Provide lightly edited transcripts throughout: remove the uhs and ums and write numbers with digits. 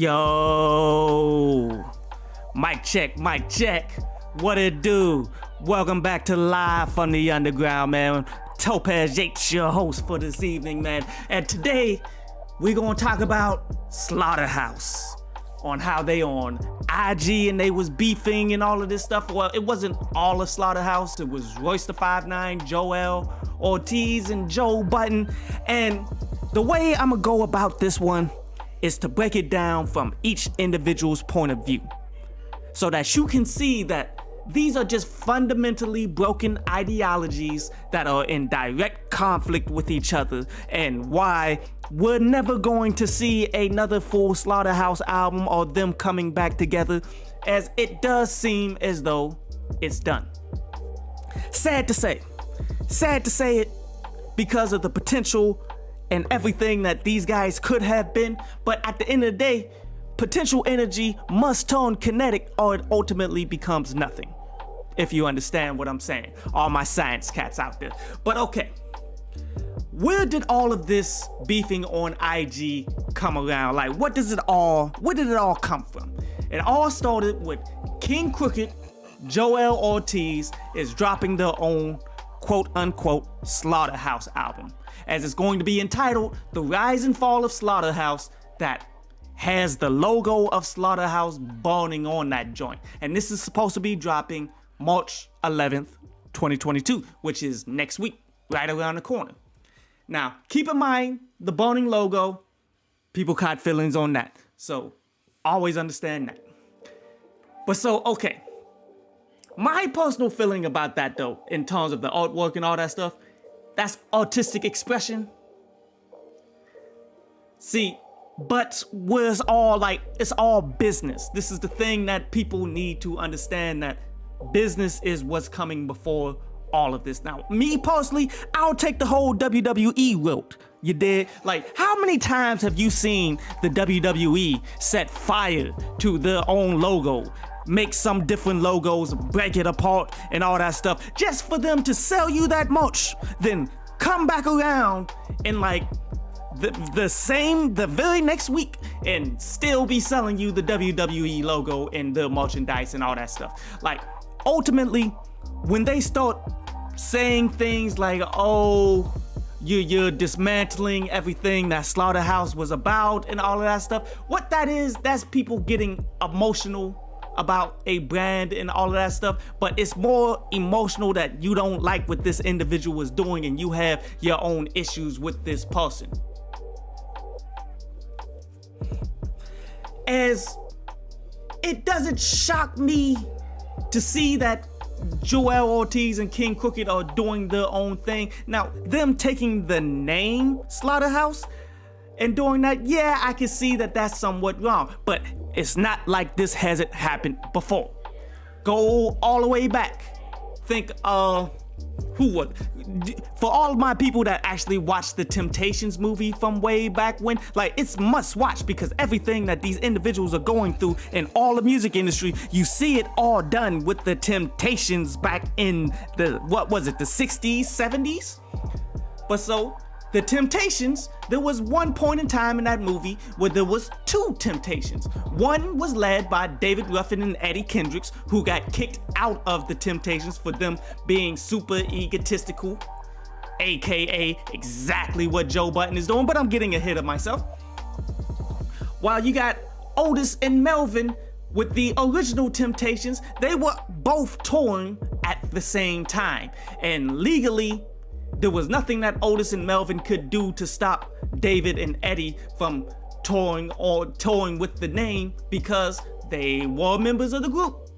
Yo, mic check, mic check. What it do? Welcome back to Live from the Underground, man. Topaz Yates, your host for this evening, man. And today, we're gonna talk about Slaughterhouse, on how they on IG and they was beefing and all of this stuff. Well, it wasn't all of Slaughterhouse. It was Royce the 5'9", Joel Ortiz, and Joe Budden. And the way I'm gonna go about this one is to break it down from each individual's point of view, so that you can see that these are just fundamentally broken ideologies that are in direct conflict with each other, and why we're never going to see another full Slaughterhouse album or them coming back together, as it does seem as though it's done. Sad to say it, because of the potential and everything that these guys could have been, but at the end of the day, potential energy must turn kinetic or it ultimately becomes nothing. If you understand what I'm saying, all my science cats out there. But okay, where did all of this beefing on IG come around? Like, where did it all come from? It all started with King Crooked, Joel Ortiz is dropping their own quote unquote Slaughterhouse album, as it's going to be entitled The Rise and Fall of Slaughterhouse, that has the logo of Slaughterhouse burning on that joint. And this is supposed to be dropping March 11th, 2022, which is next week, right around the corner. Now, keep in mind, the burning logo, people caught feelings on that. So, always understand that. But so, okay. My personal feeling about that, though, in terms of the artwork and all that stuff, that's artistic expression. See, but where it's all like, it's all business. This is the thing that people need to understand, that business is what's coming before all of this. Now, me personally, I'll take the whole WWE route. You did? Like, how many times have you seen the WWE set fire to their own logo, make some different logos, break it apart and all that stuff, just for them to sell you that much, then come back around and like the very next week and still be selling you the WWE logo and the merchandise and all that stuff? Like, ultimately, when they start saying things like, oh, you're dismantling everything that Slaughterhouse was about and all of that stuff, what that is, that's people getting emotional about a brand and all of that stuff. But it's more emotional that you don't like what this individual is doing and you have your own issues with this person. As it doesn't shock me to see that Joel Ortiz and King Crooked are doing their own thing. Now, them taking the name Slaughterhouse and doing that, yeah, I can see that that's somewhat wrong, but it's not like this hasn't happened before. Go all the way back. Think, who would? For all of my people that actually watched the Temptations movie from way back when, like, it's must watch, because everything that these individuals are going through in all the music industry, you see it all done with the Temptations back in the, what was it, the 60s, 70s? But so, the Temptations, there was one point in time in that movie where there was two Temptations. One was led by David Ruffin and Eddie Kendricks, who got kicked out of the Temptations for them being super egotistical, aka exactly what Joe Budden is doing, but I'm getting ahead of myself. While you got Otis and Melvin with the original Temptations, they were both touring at the same time, and legally, there was nothing that Otis and Melvin could do to stop David and Eddie from touring with the name, because they were members of the group.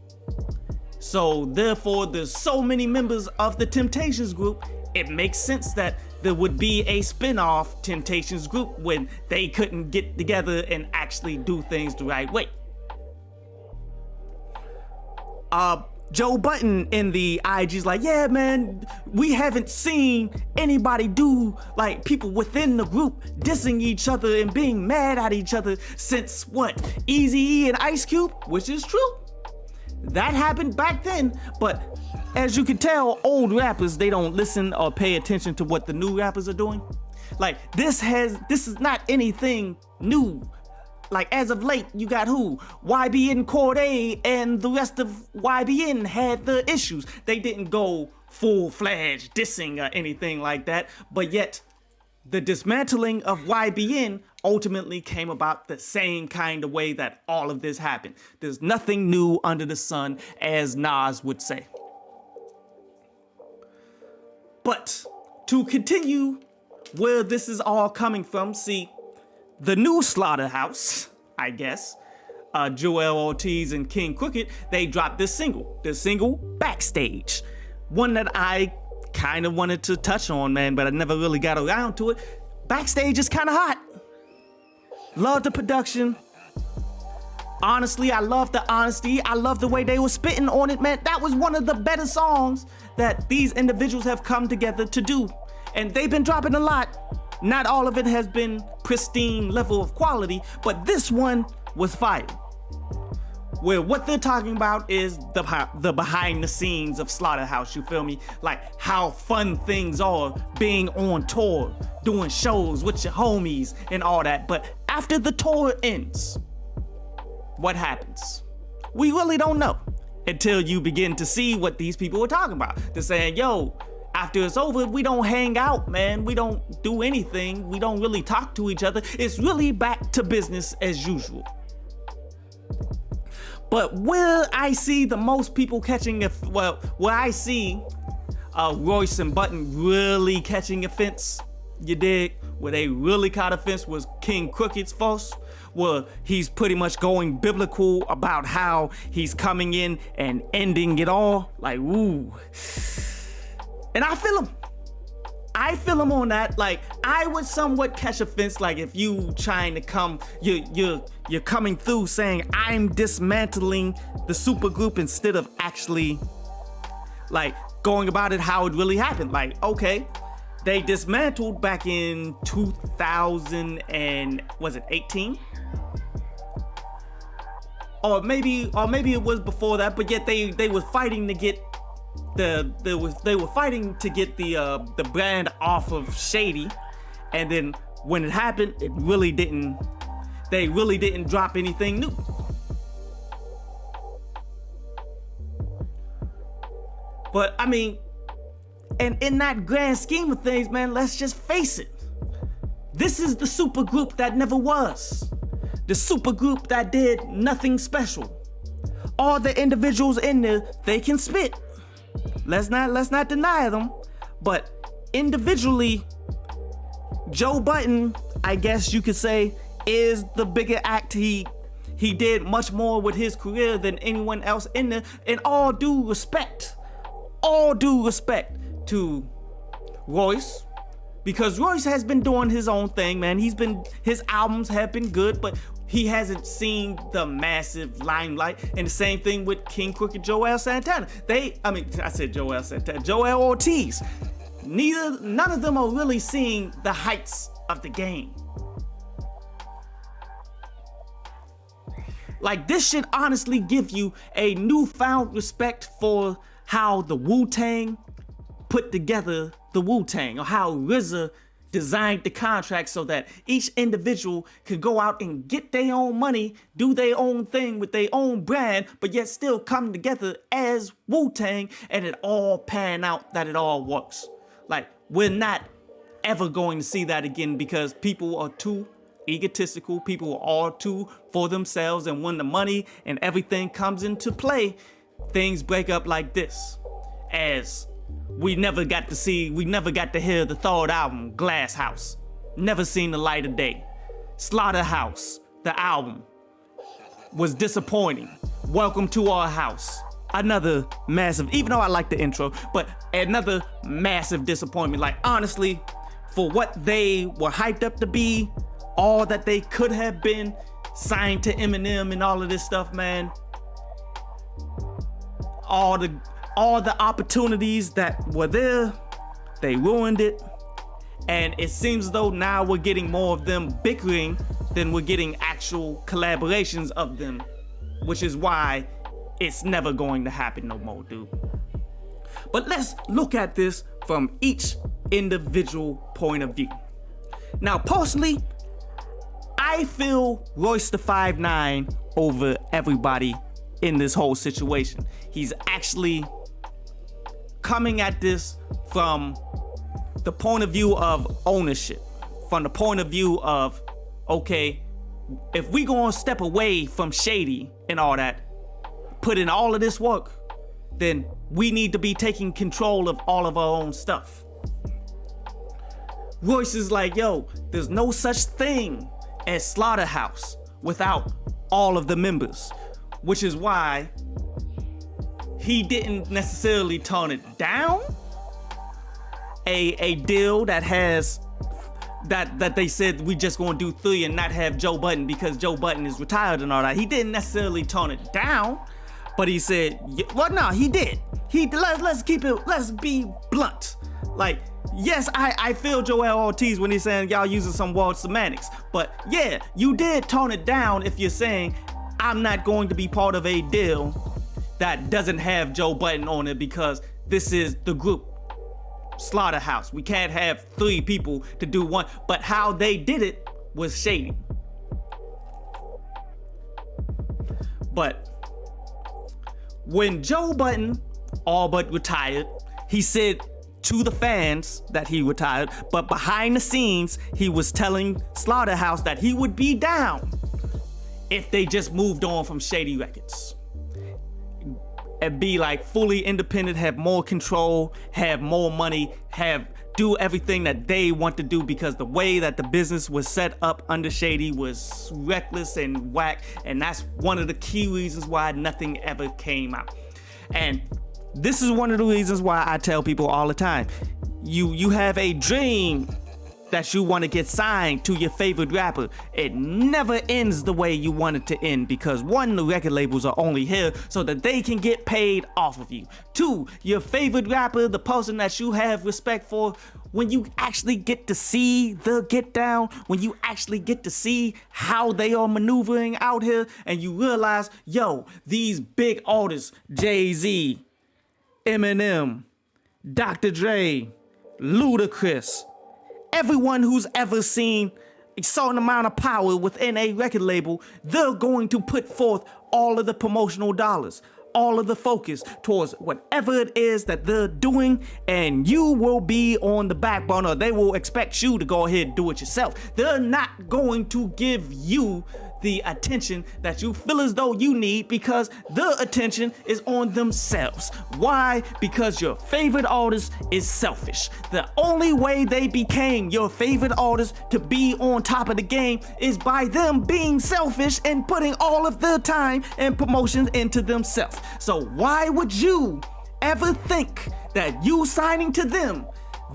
So therefore, there's so many members of the Temptations group, it makes sense that there would be a spin-off Temptations group when they couldn't get together and actually do things the right way. Joe Budden in the IG's like, yeah, man, we haven't seen anybody do, like, people within the group dissing each other and being mad at each other since, what, Eazy-E and Ice Cube, which is true. That happened back then, but as you can tell, old rappers, they don't listen or pay attention to what the new rappers are doing. Like, this is not anything new. like as of late, you got who? YBN Corday and the rest of YBN had the issues. They didn't go full-fledged dissing or anything like that, but yet the dismantling of YBN ultimately came about the same kind of way that all of this happened. There's nothing new under the sun, as Nas would say. But to continue where this is all coming from, see, the new Slaughterhouse, I guess, Joell Ortiz and King Crooked, they dropped this single Backstage. One that I kind of wanted to touch on, man, but I never really got around to it. Backstage is kind of hot. Love the production. Honestly, I love the honesty. I love the way they were spitting on it, man. That was one of the better songs that these individuals have come together to do. And they've been dropping a lot. Not all of it has been pristine level of quality, but this one was fire. Where what they're talking about is the behind the scenes of Slaughterhouse, you feel me? Like how fun things are being on tour, doing shows with your homies and all that. But after the tour ends, what happens? We really don't know until you begin to see what these people are talking about. They're saying, yo, after it's over, we don't hang out, man. We don't do anything. We don't really talk to each other. It's really back to business as usual. But where I see the most people catching, where I see Royce and Button really catching offense, you dig? Where they really caught offense was King Crooked's false, where he's pretty much going biblical about how he's coming in and ending it all. Like, ooh. And I feel him. I feel him on that. Like, I would somewhat catch offense, like if you trying to come, you're coming through saying I'm dismantling the supergroup instead of actually like going about it how it really happened. Like, okay, they dismantled back in 2000 and was it 18? Or maybe it was before that, but yet they were fighting to get they were fighting to get the brand off of Shady, and then when it happened, they really didn't drop anything new. But I mean, and in that grand scheme of things, man, let's just face it. This is the supergroup that never was. The supergroup that did nothing special. All the individuals in there, they can spit. Let's not deny them. But individually, Joe Budden, I guess you could say, is the bigger act. He did much more with his career than anyone else in there. And all due respect to Royce, because Royce has been doing his own thing, man. His albums have been good, but he hasn't seen the massive limelight. And the same thing with King Crooked, Joell Santana. Joell Ortiz. None of them are really seeing the heights of the game. Like, this should honestly give you a newfound respect for how the Wu-Tang put together the Wu-Tang, or how RZA designed the contract so that each individual could go out and get their own money, do their own thing with their own brand, but yet still come together as Wu-Tang, and it all pan out that it all works. Like, we're not ever going to see that again, because people are too egotistical, people are all too for themselves, and when the money and everything comes into play, things break up like this. As we never got to hear the third album, Glass House. Never seen the light of day. Slaughterhouse, the album, was disappointing. Welcome to Our House. Another massive, even though I like the intro, but another massive disappointment. Like, honestly, for what they were hyped up to be, all that they could have been, signed to Eminem and all of this stuff, man. All the opportunities that were there, they ruined it. And it seems as though now we're getting more of them bickering than we're getting actual collaborations of them, which is why it's never going to happen no more, dude. But let's look at this from each individual point of view. Now, personally, I feel Royce the 5'9" over everybody in this whole situation. He's actually coming at this from the point of view of ownership, from the point of view of, okay, if we gonna step away from shady and all that, put in all of this work, then we need to be taking control of all of our own stuff. Royce is like, yo, there's no such thing as Slaughterhouse without all of the members, which is why he didn't necessarily tone it down. A deal that has that they said we just gonna do 3 and not have Joe Budden because Joe Budden is retired and all that. He didn't necessarily tone it down, but he said, well, no, he did. Let's be blunt. Like, yes, I feel Joel Ortiz when he's saying y'all using some wild semantics, but yeah, you did tone it down if you're saying I'm not going to be part of a deal that doesn't have Joe Budden on it because this is the group Slaughterhouse. We can't have 3 people to do one, but how they did it was shady. But when Joe Budden all but retired, he said to the fans that he retired, but behind the scenes, he was telling Slaughterhouse that he would be down if they just moved on from Shady Records and be like fully independent, have more control, have more money, do everything that they want to do, because the way that the business was set up under Shady was reckless and whack, and that's one of the key reasons why nothing ever came out. And this is one of the reasons why I tell people all the time, you have a dream that you want to get signed to your favorite rapper. It never ends the way you want it to end, because 1, the record labels are only here so that they can get paid off of you. 2, your favorite rapper, the person that you have respect for, when you actually get to see the get down, when you actually get to see how they are maneuvering out here, and you realize, yo, these big artists, Jay-Z, Eminem, Dr. Dre, Ludacris, everyone who's ever seen a certain amount of power within a record label, they're going to put forth all of the promotional dollars, all of the focus towards whatever it is that they're doing, and you will be on the back burner. They will expect you to go ahead and do it yourself. They're not going to give you the attention that you feel as though you need, because their attention is on themselves. Why? Because your favorite artist is selfish. The only way they became your favorite artist to be on top of the game is by them being selfish and putting all of their time and promotions into themselves. So why would you ever think that you signing to them,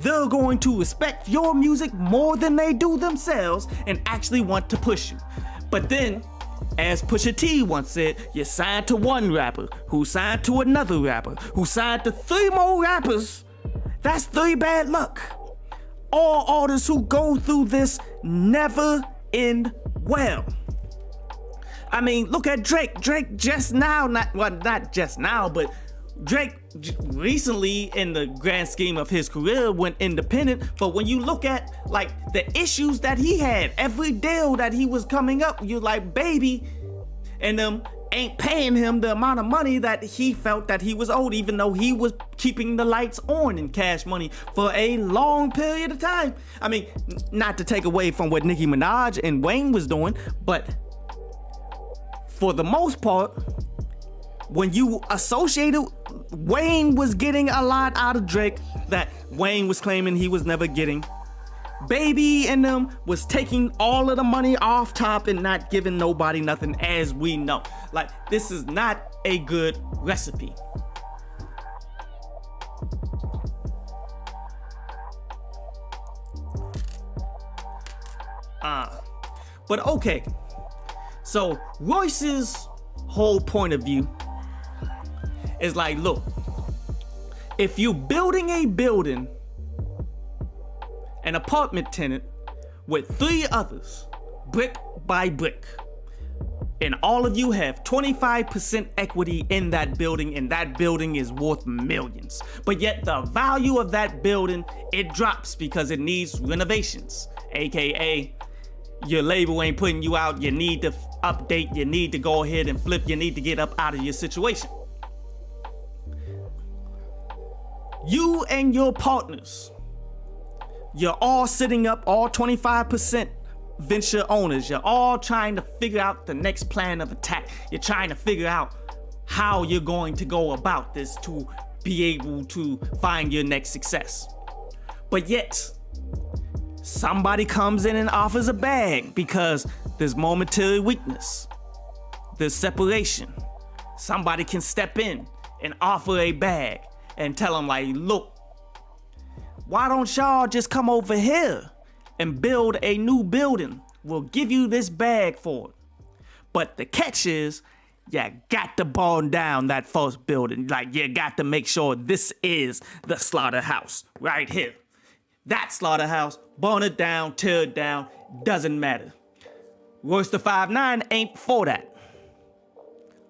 they're going to respect your music more than they do themselves and actually want to push you? But then, as Pusha T once said, you signed to one rapper, who signed to another rapper, who signed to 3 more rappers. That's 3 bad luck. All artists who go through this never end well. I mean, look at Drake. Drake just now, not just now, but Drake recently, in the grand scheme of his career, went independent. But when you look at like the issues that he had, every deal that he was coming up, you're like, baby, and them ain't paying him the amount of money that he felt that he was owed, even though he was keeping the lights on in Cash Money for a long period of time. I mean, not to take away from what Nicki Minaj and Wayne was doing, but for the most part, when you associated, Wayne was getting a lot out of Drake that Wayne was claiming he was never getting. Baby and them was taking all of the money off top and not giving nobody nothing, as we know. Like, this is not a good recipe. But okay, so Royce's whole point of view is like, look, if you're building a building, an apartment tenant with 3 others, brick by brick, and all of you have 25% equity in that building, and that building is worth millions, but yet the value of that building, it drops because it needs renovations, aka your label ain't putting you out, you need to update, you need to go ahead and flip, you need to get up out of your situation. You and your partners, you're all sitting up, all 25% venture owners. You're all trying to figure out the next plan of attack. You're trying to figure out how you're going to go about this to be able to find your next success. But yet, somebody comes in and offers a bag because there's momentary weakness. There's separation. Somebody can step in and offer a bag and tell them like, look, why don't y'all just come over here and build a new building? We'll give you this bag for it. But the catch is, you got to burn down that first building. Like, you got to make sure this is the Slaughterhouse right here. That Slaughterhouse, burn it down, tear it down, doesn't matter. Royce the 5'9" ain't for that.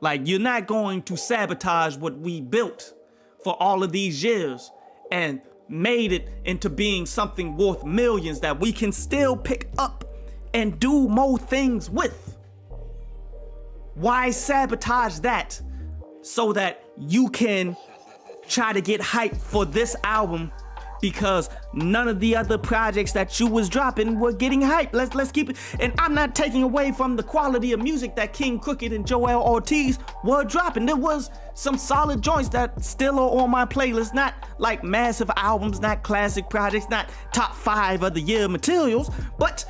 Like, you're not going to sabotage what we built for all of these years and made it into being something worth millions that we can still pick up and do more things with. Why sabotage that so that you can try to get hype for this album because none of the other projects that you was dropping were getting hype? Let's keep it. And I'm not taking away from the quality of music that King Crooked and Joell Ortiz were dropping. There was some solid joints that still are on my playlist, not like massive albums, not classic projects, not top 5 of the year materials, but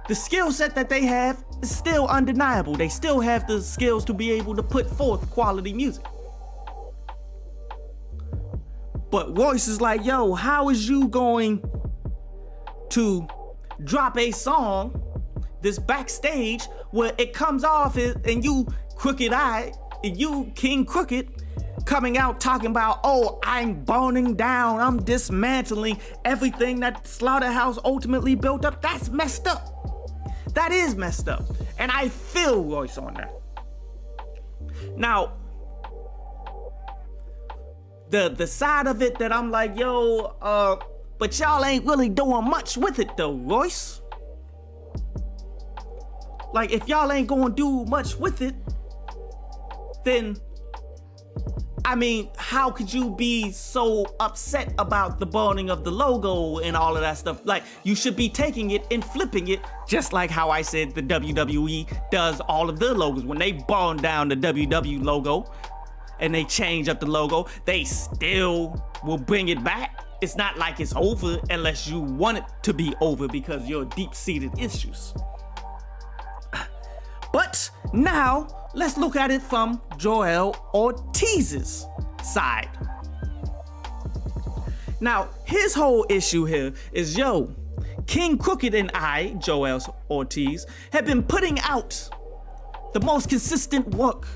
the skill set that they have is still undeniable. They still have the skills to be able to put forth quality music. But Royce is like, yo, how is you going to drop a song this backstage where it comes off and you Crooked Eye, and you King Crooked coming out talking about, oh, I'm burning down, I'm dismantling everything that Slaughterhouse ultimately built up? That's messed up. That is messed up. And I feel Royce on that. Now, the side of it that I'm like, yo, but y'all ain't really doing much with it though, Royce. Like, if y'all ain't gonna do much with it, then, I mean, how could you be so upset about the burning of the logo and all of that stuff? Like, you should be taking it and flipping it, just like how I said the WWE does all of their logos. When they burn down the WWE logo and they change up the logo, they still will bring it back. It's not like it's over unless you want it to be over because your deep-seated issues. But now, let's look at it from Joell Ortiz's side. Now, his whole issue here is, yo, King Crooked and I, Joell Ortiz, have been putting out the most consistent work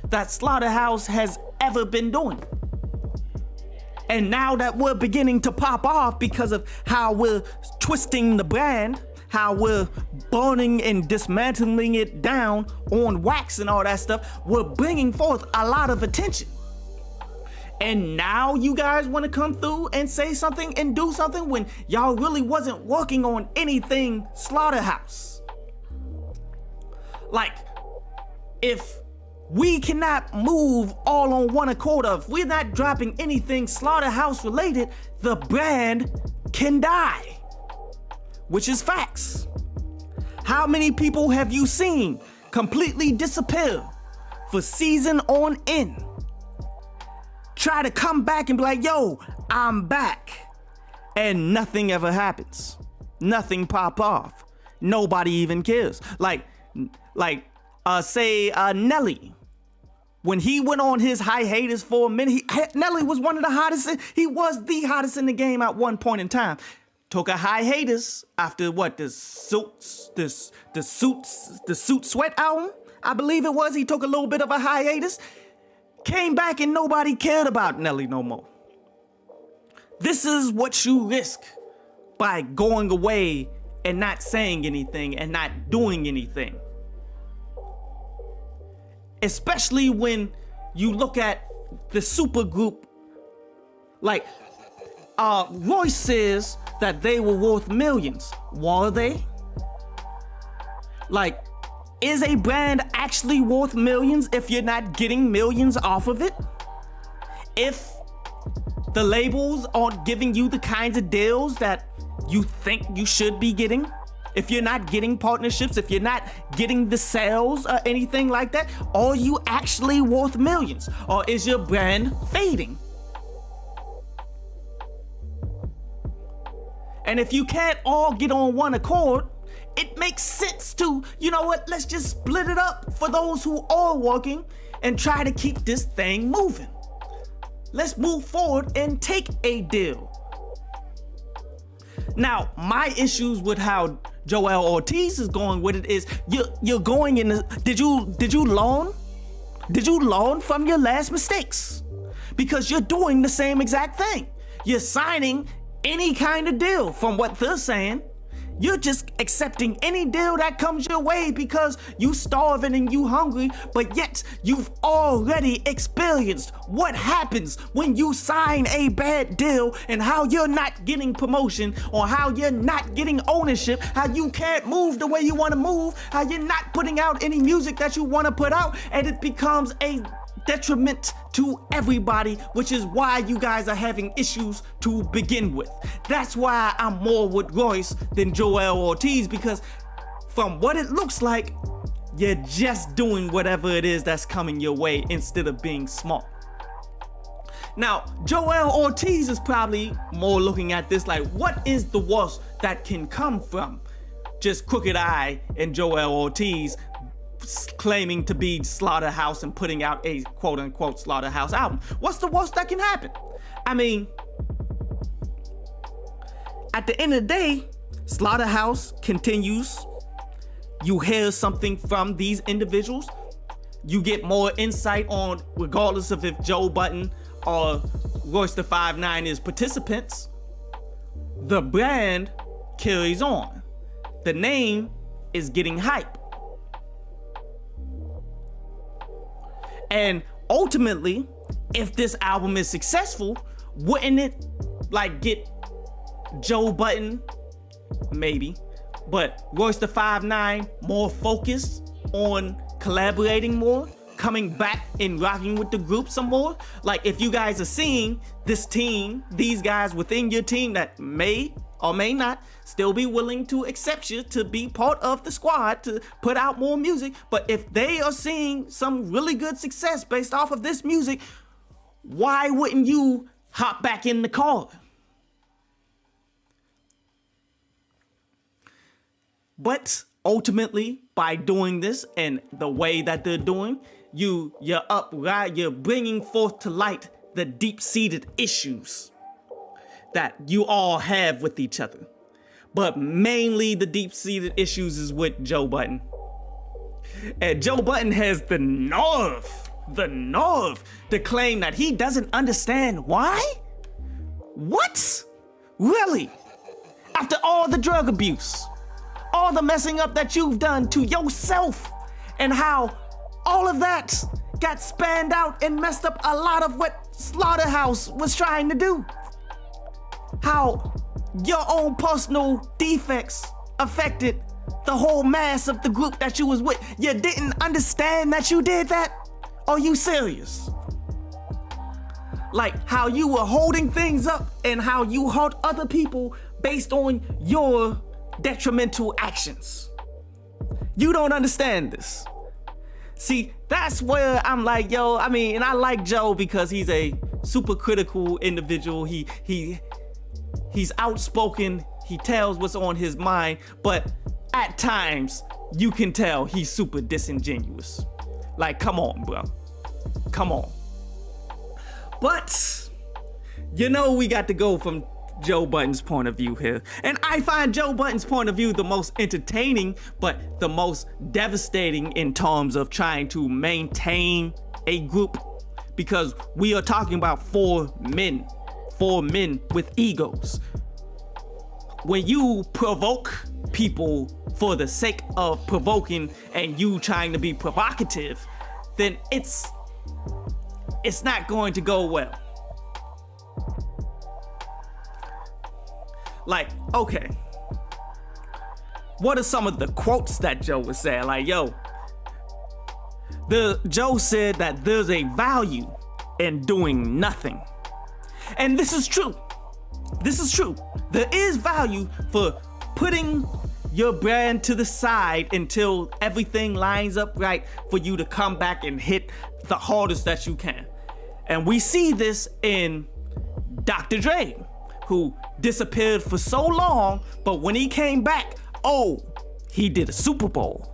that Slaughterhouse has ever been doing. And now that we're beginning to pop off because of how we're twisting the brand, how we're burning and dismantling it down on wax and all that stuff, we're bringing forth a lot of attention. And now you guys want to come through and say something and do something when y'all really wasn't working on anything Slaughterhouse. Like, if we cannot move all on one accord of, we're not dropping anything Slaughterhouse related, the brand can die. Which is facts. How many people have you seen completely disappear for season on end? Try to come back and be like, yo, I'm back. And nothing ever happens. Nothing pop off. Nobody even cares. Say Nelly. When he went on his hiatus for a minute, Nelly was one of the hottest. He was the hottest in the game at one point in time. Took a hiatus after what, the Suit Sweat album, I believe it was. He took a little bit of a hiatus, came back and nobody cared about Nelly no more. This is what you risk by going away and not saying anything and not doing anything. Especially when you look at the super group, like Royce says that they were worth millions. Were they? Like, is a brand actually worth millions if you're not getting millions off of it? If the labels aren't giving you the kinds of deals that you think you should be getting? If you're not getting partnerships, if you're not getting the sales or anything like that, are you actually worth millions? Or is your brand fading? And if you can't all get on one accord, it makes sense to, you know what, let's just split it up for those who are working and try to keep this thing moving. Let's move forward and take a deal. Now, my issues with how Joel Ortiz is going with it is you're going in the, did you learn? Did you learn from your last mistakes? Because you're doing the same exact thing. You're signing any kind of deal from what they're saying. You're just accepting any deal that comes your way because you starving and you hungry, but yet you've already experienced what happens when you sign a bad deal and how you're not getting promotion or how you're not getting ownership, how you can't move the way you want to move, how you're not putting out any music that you want to put out, and it becomes a detriment to everybody, which is why you guys are having issues to begin with. That's why I'm more with Royce than Joel Ortiz, because from what it looks like, you're just doing whatever it is that's coming your way instead of being smart. Now, Joel Ortiz is probably more looking at this like, what is the worst that can come from just Crooked Eye and Joel Ortiz claiming to be Slaughterhouse and putting out a quote-unquote Slaughterhouse album? What's the worst that can happen? I mean, at the end of the day, Slaughterhouse continues. You hear something from these individuals. You get more insight on, regardless of if Joe Budden or Royce the 5'9" is participants. The brand carries on. The name is getting hype. And ultimately, if this album is successful, wouldn't it like get Joe Budden, maybe, but Royce the 5'9" more focused on collaborating more, coming back and rocking with the group some more? Like, if you guys are seeing this team, these guys within your team that may or may not still be willing to accept you to be part of the squad to put out more music, but if they are seeing some really good success based off of this music, why wouldn't you hop back in the car? But ultimately, by doing this and the way that they're doing, you're bringing forth to light the deep-seated issues that you all have with each other. But mainly the deep-seated issues is with Joe Budden. And Joe Budden has the nerve to claim that he doesn't understand why? What? Really? After all the drug abuse, all the messing up that you've done to yourself, and how all of that got spanned out and messed up a lot of what Slaughterhouse was trying to do. How your own personal defects affected the whole mass of the group that you was with. You didn't understand that you did that? Are you serious? Like how you were holding things up and how you hurt other people based on your detrimental actions. You don't understand this. See, that's where I'm like, yo, I mean, and I like Joe because he's a super critical individual. He's outspoken. He tells what's on his mind, but at times you can tell he's super disingenuous. Like, come on, bro. Come on. But, you know, we got to go from Joe Budden's point of view here. And I find Joe Budden's point of view the most entertaining, but the most devastating in terms of trying to maintain a group. Because we are talking about four men with egos. When you provoke people for the sake of provoking and you trying to be provocative, then it's not going to go well. Like, okay, what are some of the quotes that Joe was saying? Like, yo, Joe said that there's a value in doing nothing. And this is true. This is true. There is value for putting your brand to the side until everything lines up right for you to come back and hit the hardest that you can. And we see this in Dr. Dre, who disappeared for so long, but when he came back, he did a Super Bowl.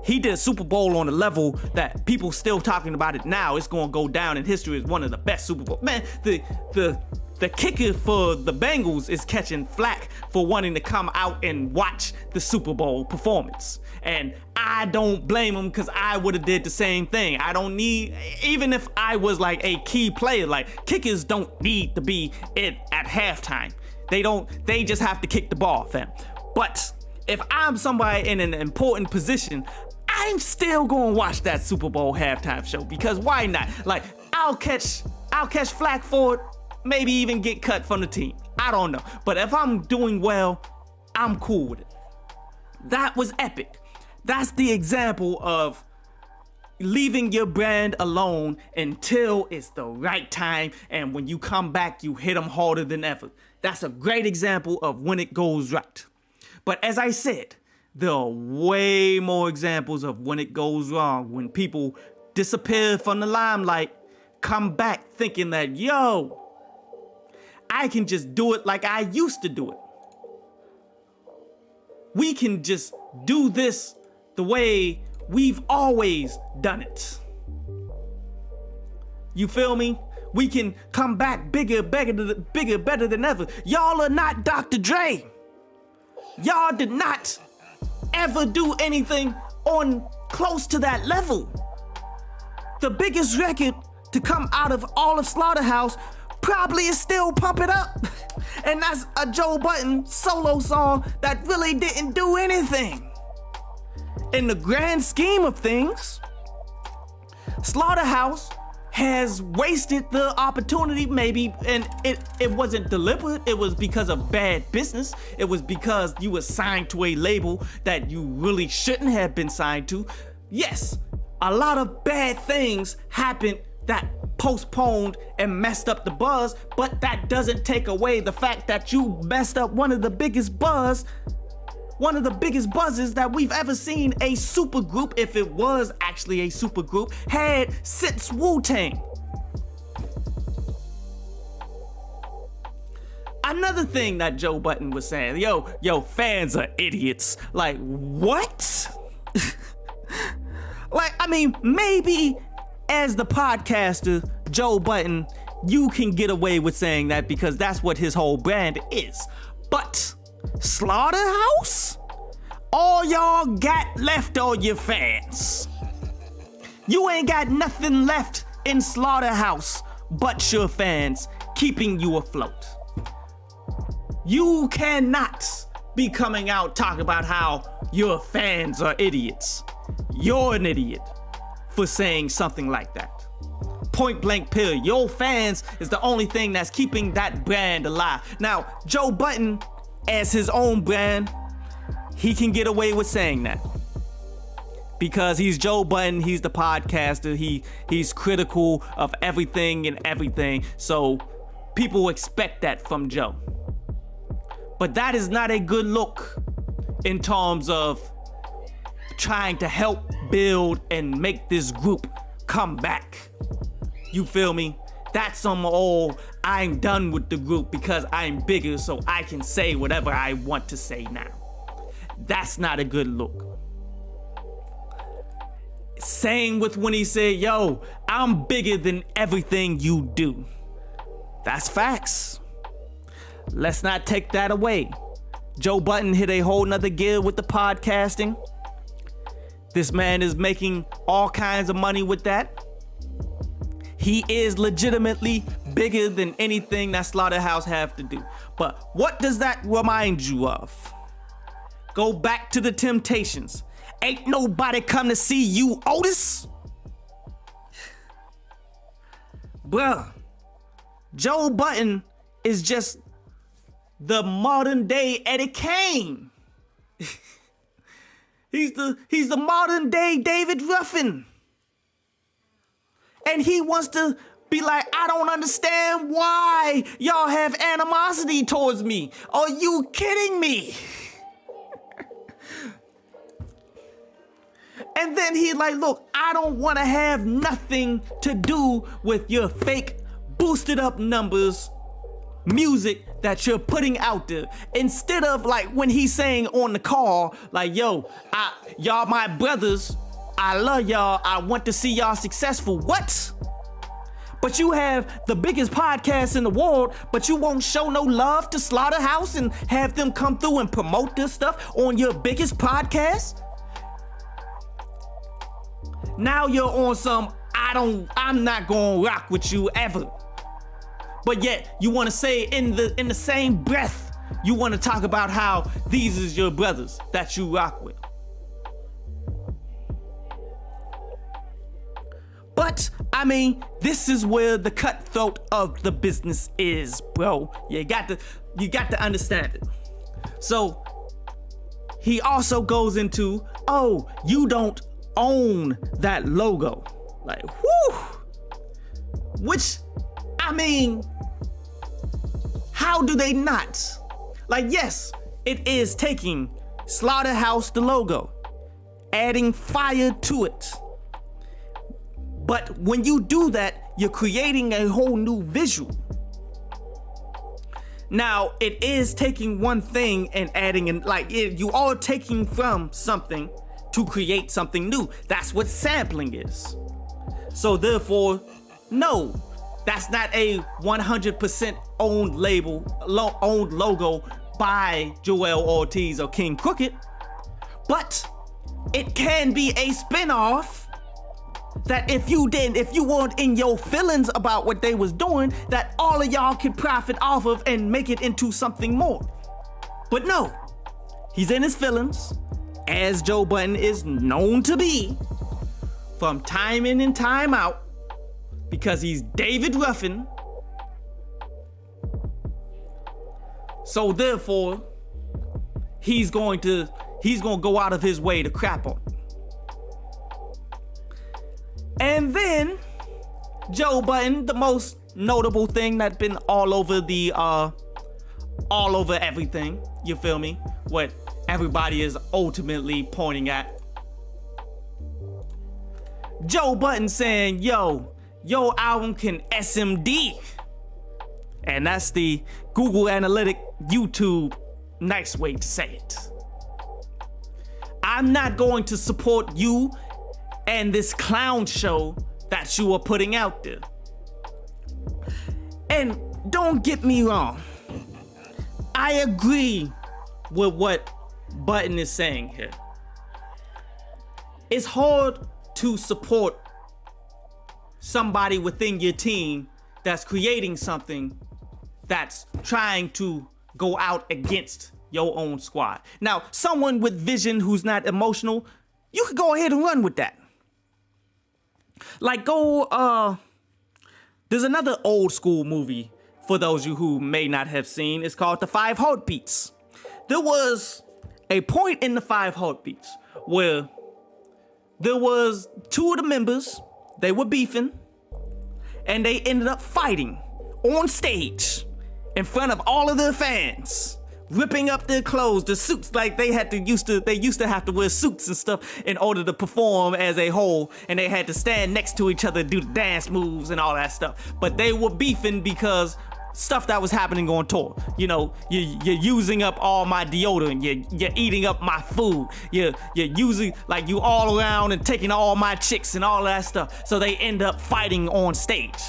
He did a Super Bowl on a level that people still talking about it now. It's gonna go down in history as one of the best Super Bowls. Man, the kicker for the Bengals is catching flack for wanting to come out and watch the Super Bowl performance. And I don't blame him, because I would have did the same thing. I don't need, even if I was like a key player, like kickers don't need to be at halftime. They just have to kick the ball, fam. But if I'm somebody in an important position, I'm still gonna watch that Super Bowl halftime show, because why not? Like, I'll catch flack for it, maybe even get cut from the team. I don't know. But if I'm doing well, I'm cool with it. That was epic. That's the example of leaving your brand alone until it's the right time, and when you come back, you hit them harder than ever. That's a great example of when it goes right. But as I said, there are way more examples of when it goes wrong, when people disappear from the limelight, come back thinking that, yo, I can just do it like I used to do it. We can just do this the way we've always done it. You feel me? We can come back bigger, better than ever. Y'all are not Dr. Dre. Y'all did not ever do anything on close to that level. The biggest record to come out of all of Slaughterhouse probably is still Pump It Up. And that's a Joe Budden solo song that really didn't do anything. In the grand scheme of things, Slaughterhouse has wasted the opportunity, maybe, and it wasn't deliberate. It was because of bad business. It was because you were signed to a label that you really shouldn't have been signed to. Yes, a lot of bad things happened that postponed and messed up the buzz, but that doesn't take away the fact that you messed up one of the biggest buzzes that we've ever seen a super group, if it was actually a super group, had since Wu-Tang. Another thing that Joe Budden was saying, yo, fans are idiots. Like, what? Like, I mean, maybe as the podcaster, Joe Budden, you can get away with saying that because that's what his whole brand is. But Slaughterhouse? All y'all got left are your fans. You ain't got nothing left in Slaughterhouse but your fans keeping you afloat. You cannot be coming out talking about how your fans are idiots. You're an idiot for saying something like that. Point blank period. Your fans is the only thing that's keeping that brand alive. Now, Joe Budden, as his own brand, he can get away with saying that. Because he's Joe Budden, he's the podcaster, he's critical of everything and everything. So people expect that from Joe. But that is not a good look in terms of trying to help build and make this group come back. You feel me? That's some I'm done with the group because I'm bigger, so I can say whatever I want to say now. That's not a good look. Same with when he said, yo, I'm bigger than everything you do. That's facts. Let's not take that away. Joe Budden hit a whole nother gear with the podcasting. This man is making all kinds of money with that. He is legitimately bigger than anything that Slaughterhouse have to do. But what does that remind you of? Go back to the Temptations. Ain't nobody come to see you, Otis. Bruh, Joe Budden is just the modern day Eddie Kane. He's the modern day David Ruffin. And he wants to be like, I don't understand why y'all have animosity towards me. Are you kidding me? And then he like, look, I don't want to have nothing to do with your fake boosted up numbers music that you're putting out there. Instead of like when he's saying on the call, like, yo, y'all my brothers, I love y'all, I want to see y'all successful. What? But you have the biggest podcast in the world, but you won't show no love to Slaughterhouse and have them come through and promote this stuff on your biggest podcast? Now you're on some, I'm not gonna rock with you ever. But yet you wanna say in the same breath, you wanna talk about how these is your brothers that you rock with. But, I mean, this is where the cutthroat of the business is, bro. You got to understand it. So, he also goes into, oh, you don't own that logo. Like, whew. Which, I mean, how do they not? Like, yes, it is taking Slaughterhouse, the logo, adding fire to it. But when you do that, you're creating a whole new visual. Now, it is taking one thing and adding in, like, you are taking from something to create something new. That's what sampling is. So therefore, no, that's not a 100% owned label, owned logo by Joel Ortiz or King Crooked. But it can be a spinoff that if you weren't in your feelings about what they was doing, that all of y'all could profit off of and make it into something more. But no, he's in his feelings, as Joe Budden is known to be, from time in and time out, because he's David Ruffin. So therefore, he's going to go out of his way to crap on it. And then Joe Budden, the most notable thing that's been all over everything, you feel me? What everybody is ultimately pointing at. Joe Budden saying, yo, your album can SMD. And that's the Google Analytic YouTube nice way to say it. I'm not going to support you and this clown show that you are putting out there. And don't get me wrong, I agree with what Budden is saying here. It's hard to support somebody within your team that's creating something that's trying to go out against your own squad. Now, someone with vision who's not emotional, you could go ahead and run with that. Like there's another old school movie for those of you who may not have seen. It's called The Five Heartbeats. There was a point in The Five Heartbeats where there was two of the members, they were beefing, and they ended up fighting on stage in front of all of their fans, ripping up their clothes, the suits, like they used to have to wear suits and stuff in order to perform as a whole, and they had to stand next to each other, do the dance moves and all that stuff. But they were beefing because stuff that was happening on tour. You know, you're using up all my deodorant, you're eating up my food, you're using, like, you all around and taking all my chicks and all that stuff. So they end up fighting on stage.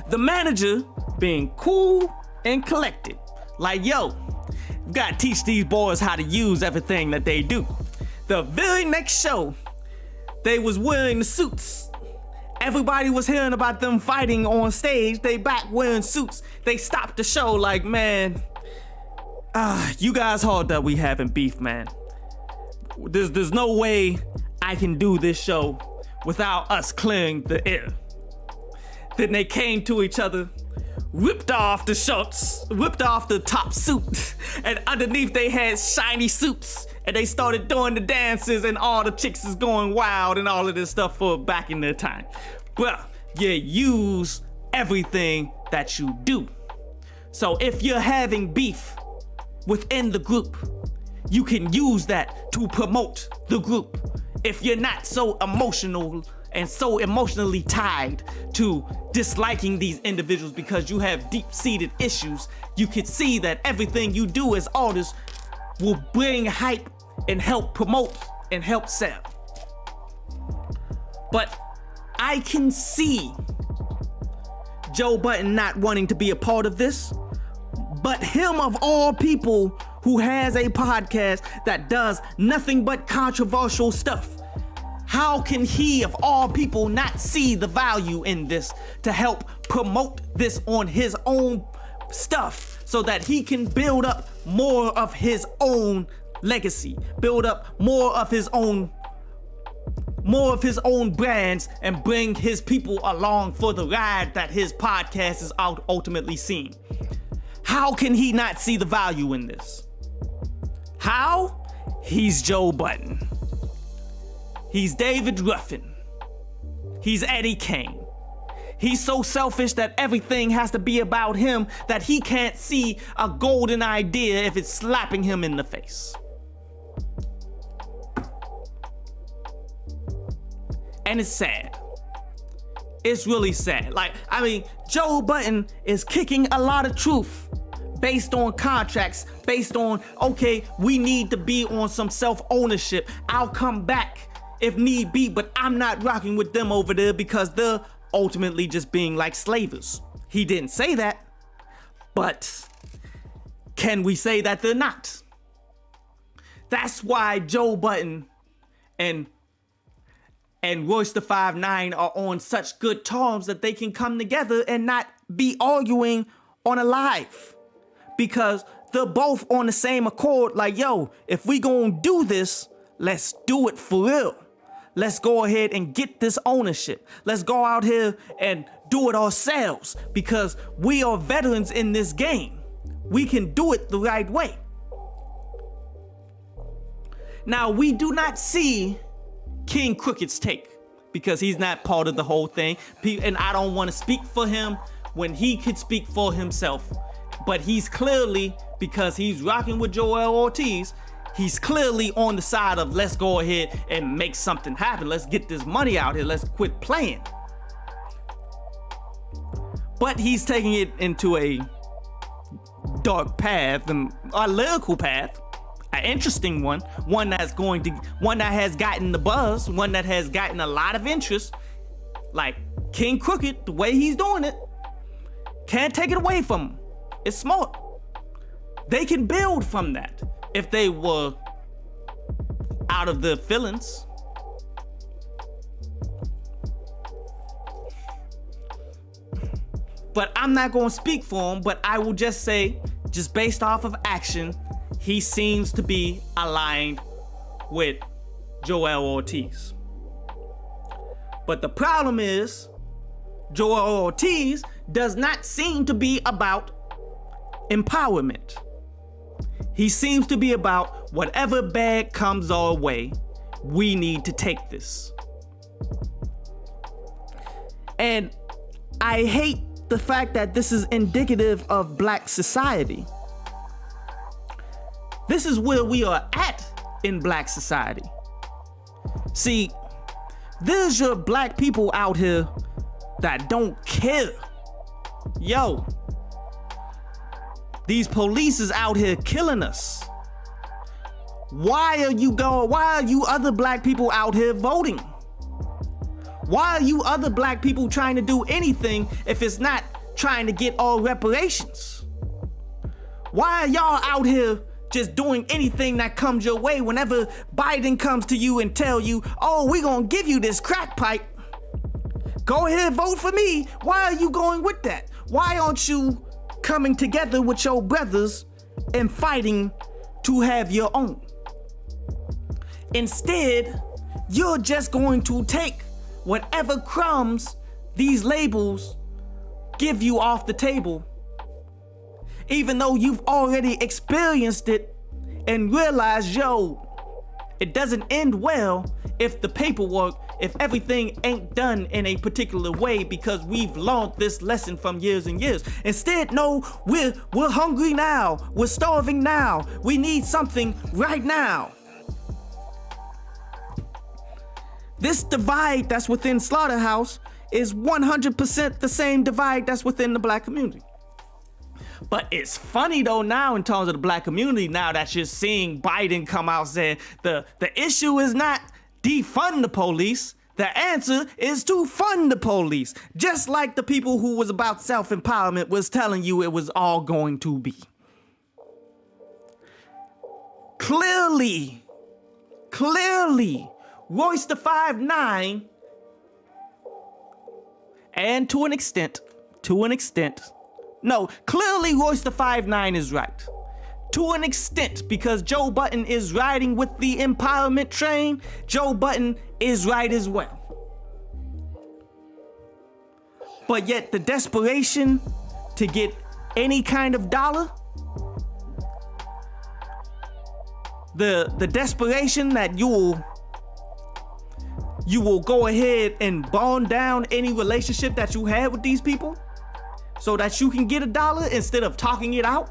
The manager, being cool and collected, like, yo, you gotta teach these boys how to use everything that they do. The very next show, they was wearing the suits. Everybody was hearing about them fighting on stage. They back wearing suits. They stopped the show like, man, you guys heard that we having beef, man. There's no way I can do this show without us clearing the air. Then they came to each other ripped off the shirts, ripped off the top suit, and underneath they had shiny suits, and they started doing the dances, and all the chicks is going wild and all of this stuff for back in their time. Well, you use everything that you do. So if you're having beef within the group, you can use that to promote the group. If you're not so emotional and so emotionally tied to disliking these individuals because you have deep-seated issues, you can see that everything you do as artists will bring hype and help promote and help sell. But I can see Joe Budden not wanting to be a part of this, but him of all people who has a podcast that does nothing but controversial stuff, how can he of all people not see the value in this to help promote this on his own stuff so that he can build up more of his own legacy, build up more of his own brands, and bring his people along for the ride that his podcast is ultimately seeing? How can he not see the value in this? How? He's Joe Budden. He's David Ruffin. He's Eddie Kane. He's so selfish that everything has to be about him that he can't see a golden idea if it's slapping him in the face. And it's sad. It's really sad. Joe Budden is kicking a lot of truth based on contracts, based on, okay, we need to be on some self-ownership. I'll come back if need be, but I'm not rocking with them over there because they're ultimately just being like slavers. He didn't say that, but can we say that they're not? That's why Joe Budden and Royce the 5'9" are on such good terms that they can come together and not be arguing on a live. Because they're both on the same accord, like, yo, if we gonna do this, let's do it for real. Let's go ahead and get this ownership. Let's go out here and do it ourselves because we are veterans in this game. We can do it the right way. Now, we do not see King Crooked's take because he's not part of the whole thing. And I don't want to speak for him when he could speak for himself. But he's clearly, because he's rocking with Joel Ortiz, he's clearly on the side of let's go ahead and make something happen. Let's get this money out here. Let's quit playing. But he's taking it into a dark path, a lyrical path, an interesting one that has gotten the buzz, one that has gotten a lot of interest. Like King Crooked, the way he's doing it, can't take it away from him. It's smart. They can build from that if they were out of their feelings. But I'm not going to speak for him, but I will just say, just based off of action, he seems to be aligned with Joel Ortiz. But the problem is, Joel Ortiz does not seem to be about empowerment. He seems to be about whatever bag comes our way, we need to take this. And I hate the fact that this is indicative of black society. This is where we are at in black society. See, there's your black people out here that don't care. Yo, these police is out here killing us. Why are you other black people out here voting? Why are you other black people trying to do anything if it's not trying to get all reparations? Why are y'all out here just doing anything that comes your way whenever Biden comes to you and tell you, oh, we gonna give you this crack pipe? Go ahead, vote for me. Why are you going with that? Why aren't you coming together with your brothers and fighting to have your own? Instead, you're just going to take whatever crumbs these labels give you off the table, even though you've already experienced it and realized, it doesn't end well if the paperwork, if everything ain't done in a particular way, because we've learned this lesson from years and years. Instead, no, we're hungry now. We're starving now. We need something right now. This divide that's within Slaughterhouse is 100% the same divide that's within the black community. But it's funny though now in terms of the black community, now that you're seeing Biden come out saying the issue is not defund the police. The answer is to fund the police. Just like the people who was about self-empowerment was telling you it was all going to be. Clearly, Royce the 5'9", and to an extent, no, clearly Royce the 5'9" is right. To an extent, because Joe Budden is riding with the empowerment train, Joe Budden is right as well. But yet the desperation to get any kind of dollar, the desperation that you will go ahead and burn down any relationship that you had with these people so that you can get a dollar instead of talking it out.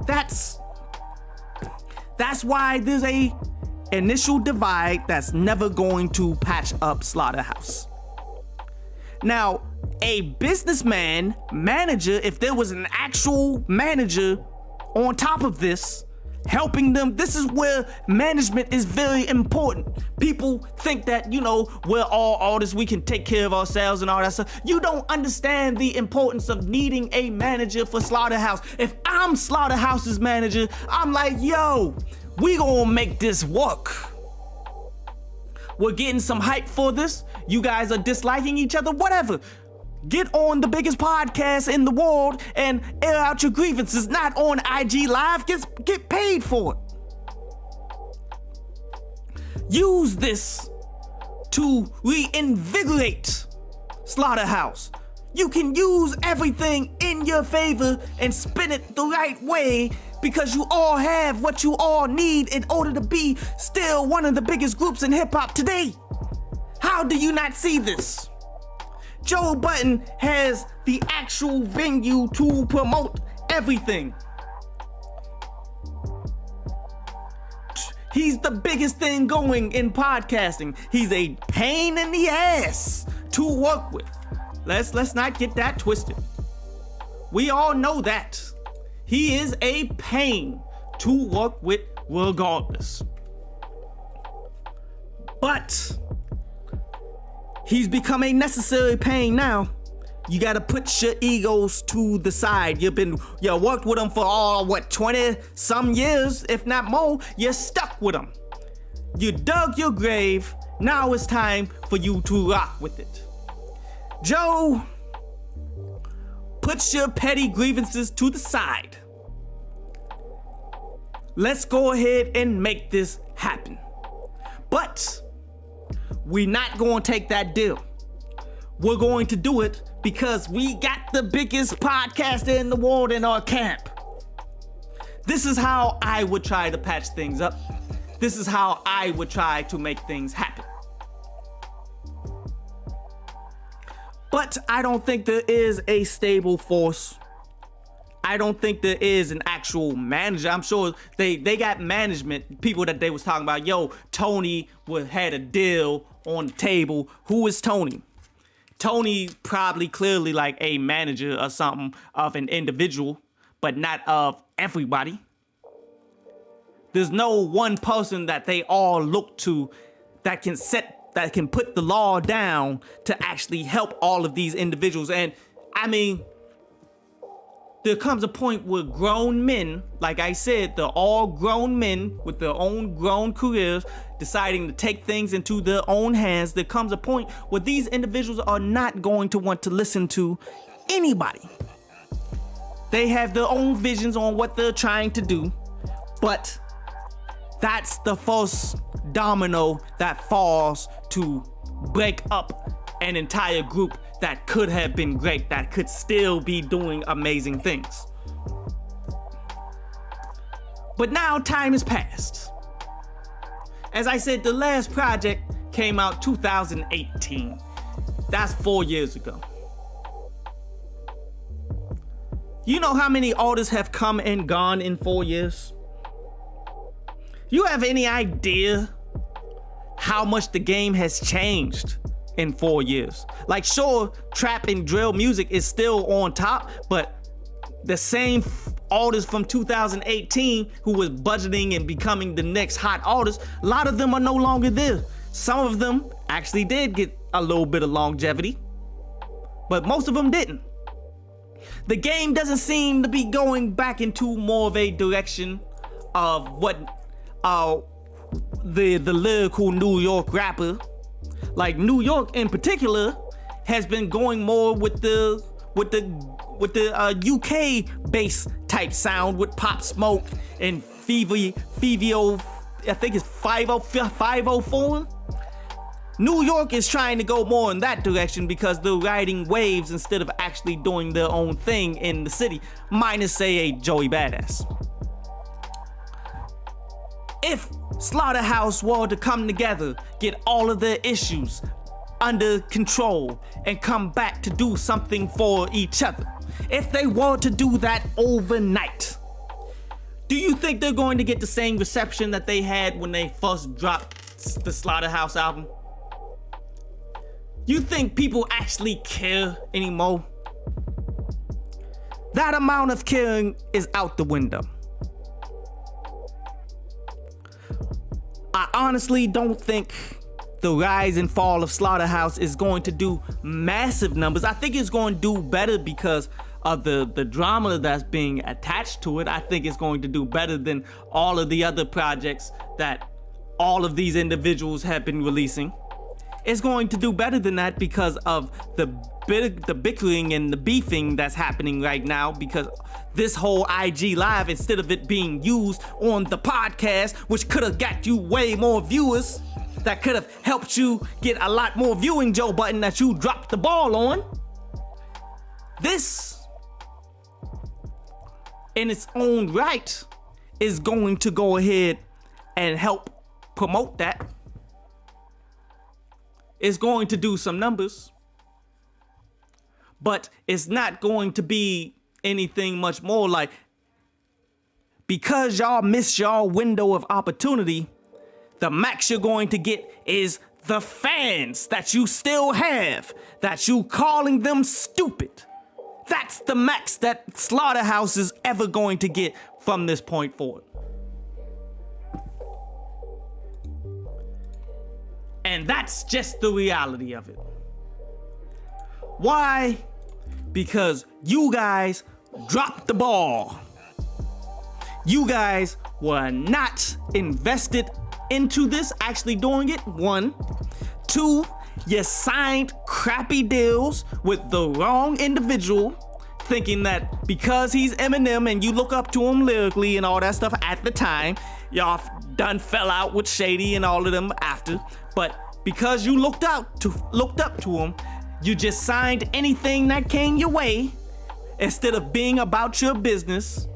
That's why there's a initial divide that's never going to patch up Slaughterhouse. Now, a businessman, manager, if there was an actual manager on top of this, helping them, this is where management is very important. People think that, we're all artists, we can take care of ourselves and all that stuff. You don't understand the importance of needing a manager for Slaughterhouse. If I'm Slaughterhouse's manager, I'm like, we gonna make this work. We're getting some hype for this. You guys are disliking each other, whatever. Get on the biggest podcast in the world and air out your grievances, not on IG Live. Get paid for it. Use this to reinvigorate Slaughterhouse. You can use everything in your favor and spin it the right way, because you all have what you all need in order to be still one of the biggest groups in hip hop today. How do you not see this? Joe Budden has the actual venue to promote everything. He's the biggest thing going in podcasting. He's a pain in the ass to work with. Let's not get that twisted. We all know that. He is a pain to work with regardless. But he's become a necessary pain now. You gotta put your egos to the side. You worked with him for 20 some years, if not more. You're stuck with him. You dug your grave. Now it's time for you to rock with it. Joe, put your petty grievances to the side. Let's go ahead and make this happen. But we're not going to take that deal. We're going to do it because we got the biggest podcaster in the world in our camp. This is how I would try to patch things up. This is how I would try to make things happen. But I don't think there is a stable force. I don't think there is an actual manager. I'm sure they got management, people that they was talking about. Tony had a deal on the table. Who is Tony? Tony probably clearly like a manager or something of an individual, but not of everybody. There's no one person that they all look to that can put the law down to actually help all of these individuals. And I mean, there comes a point where grown men, like I said, they're all grown men with their own grown careers, deciding to take things into their own hands. There comes a point where these individuals are not going to want to listen to anybody. They have their own visions on what they're trying to do, but that's the first domino that falls to break up an entire group that could have been great, that could still be doing amazing things. But now time has passed. As I said, the last project came out 2018. That's 4 years ago. You know how many artists have come and gone in 4 years? You have any idea how much the game has changed in 4 years? Like, sure, trap and drill music is still on top, but the same artists from 2018 who was budgeting and becoming the next hot artist, a lot of them are no longer there. Some of them actually did get a little bit of longevity, but most of them didn't. The game doesn't seem to be going back into more of a direction of what the lyrical New York rapper, like New York in particular, has been going more with the UK bass type sound with Pop Smoke and Fivio, I think it's 504. New York is trying to go more in that direction because they're riding waves instead of actually doing their own thing in the city, minus, say, a Joey Badass. If Slaughterhouse were to come together, get all of their issues under control, and come back to do something for each other, if they were to do that overnight, do you think they're going to get the same reception that they had when they first dropped the Slaughterhouse album? You think people actually care anymore? That amount of caring is out the window. I honestly don't think the rise and fall of Slaughterhouse is going to do massive numbers. I think it's going to do better because of the drama that's being attached to it. I think it's going to do better than all of the other projects that all of these individuals have been releasing. It's going to do better than that because of the bickering and the beefing that's happening right now, because this whole IG Live, instead of it being used on the podcast, which could have got you way more viewers, that could have helped you get a lot more viewing, Joe Budden, that you dropped the ball on. This, in its own right, is going to go ahead and help promote that. It's going to do some numbers, but it's not going to be anything much more. Like, because y'all missed y'all window of opportunity, the max you're going to get is the fans that you still have, that you calling them stupid. That's the max that Slaughterhouse is ever going to get from this point forward. And that's just the reality of it. Why? Because you guys dropped the ball. You guys were not invested into this, actually doing it. 1. 2, you signed crappy deals with the wrong individual, thinking that because he's Eminem and you look up to him lyrically and all that stuff at the time, y'all done fell out with Shady and all of them after. But because you looked up to him, you just signed anything that came your way instead of being about your business,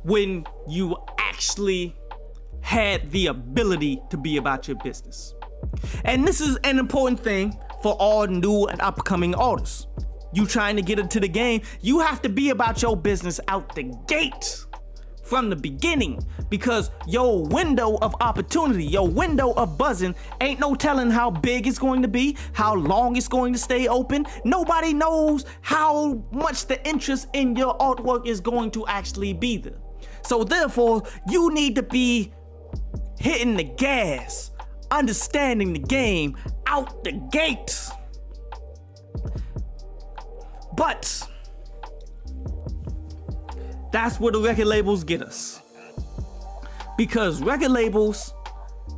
when you actually had the ability to be about your business. And this is an important thing for all new and upcoming artists. You trying to get into the game, you have to be about your business out the gate from the beginning, because your window of opportunity, your window of buzzing, ain't no telling how big it's going to be, how long it's going to stay open. Nobody knows how much the interest in your artwork is going to actually be there. So therefore, you need to be hitting the gas, understanding the game out the gate. But that's where the record labels get us. Because record labels,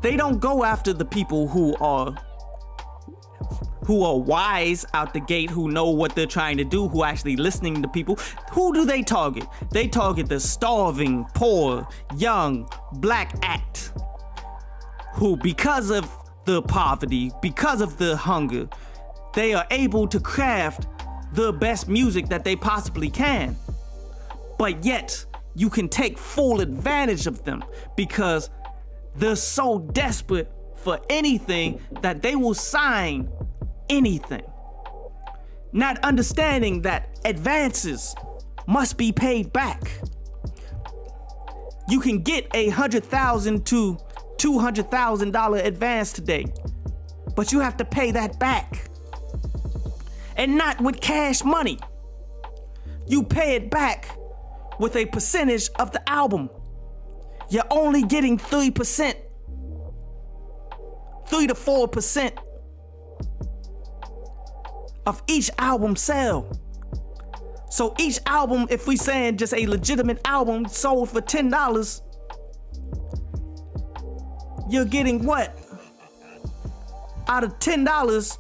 they don't go after the people who are wise out the gate, who know what they're trying to do, who are actually listening to people. Who do they target? They target the starving, poor, young, black act, who, because of the poverty, because of the hunger, they are able to craft the best music that they possibly can. But yet, you can take full advantage of them because they're so desperate for anything that they will sign anything. Not understanding that advances must be paid back. You can get $100,000 to $200,000 advance today, but you have to pay that back. And not with cash money. You pay it back with a percentage of the album. You're only getting 3%, 3 to 4% of each album sale. So each album, if we saying just a legitimate album sold for $10, you're getting what? Out of $10,